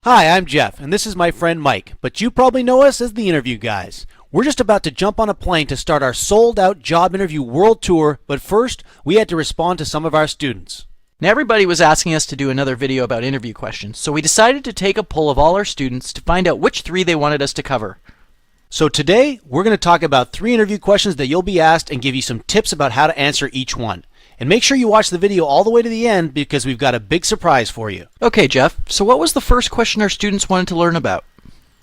Hi, I'm Jeff, and this is my friend Mike, but you probably know us as the Interview Guys. We're just about to jump on a plane to start our sold-out job interview world tour, but first, we had to respond to some of our students. Now everybody was asking us to do another video about interview questions, so we decided to take a poll of all our students to find out which three they wanted us to cover. So today, we're going to talk about 3 interview questions that you'll be asked and give you some tips about how to answer each one. And make sure you watch the video all the way to the end because we've got a big surprise for you. Okay, Jeff, so what was the first question our students wanted to learn about?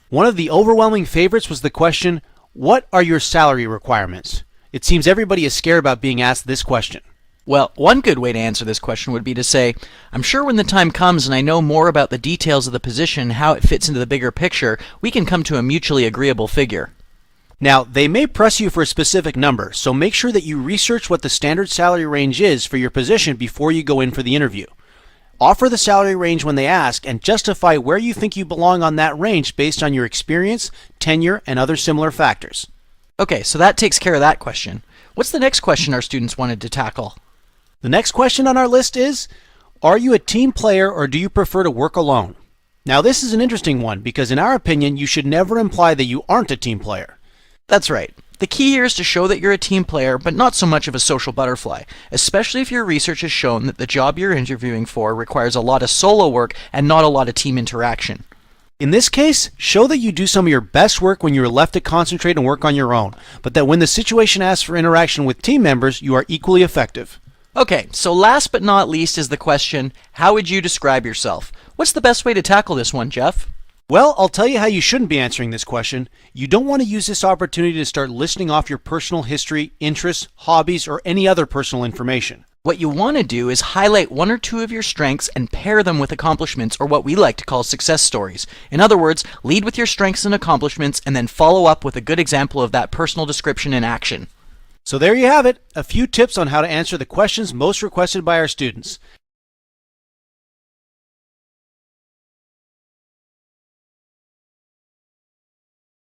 One of the overwhelming favorites was the question, what are your salary requirements? It seems everybody is scared about being asked this question. Well, one good way to answer this question would be to say, I'm sure when the time comes and I know more about the details of the position and how it fits into the bigger picture, we can come to a mutually agreeable figure. Now, they may press you for a specific number, so make sure that you research what the standard salary range is for your position before you go in for the interview. Offer the salary range when they ask and justify where you think you belong on that range based on your experience, tenure, and other similar factors. Okay, so that takes care of that question. What's the next question our students wanted to tackle? The next question on our list is, are you a team player or do you prefer to work alone? Now, this is an interesting one because in our opinion, you should never imply that you aren't a team player. That's right. The key here is to show that you're a team player, but not so much of a social butterfly, especially if your research has shown that the job you're interviewing for requires a lot of solo work and not a lot of team interaction. In this case, show that you do some of your best work when you are left to concentrate and work on your own, but that when the situation asks for interaction with team members, you are equally effective. Okay, so last but not least is the question, how would you describe yourself? What's the best way to tackle this one, Jeff? Well, I'll tell you how you shouldn't be answering this question. You don't want to use this opportunity to start listing off your personal history, interests, hobbies, or any other personal information. What you want to do is highlight 1 or 2 of your strengths and pair them with accomplishments, or what we like to call success stories. In other words, lead with your strengths and accomplishments and then follow up with a good example of that personal description in action. So there you have it, a few tips on how to answer the questions most requested by our students.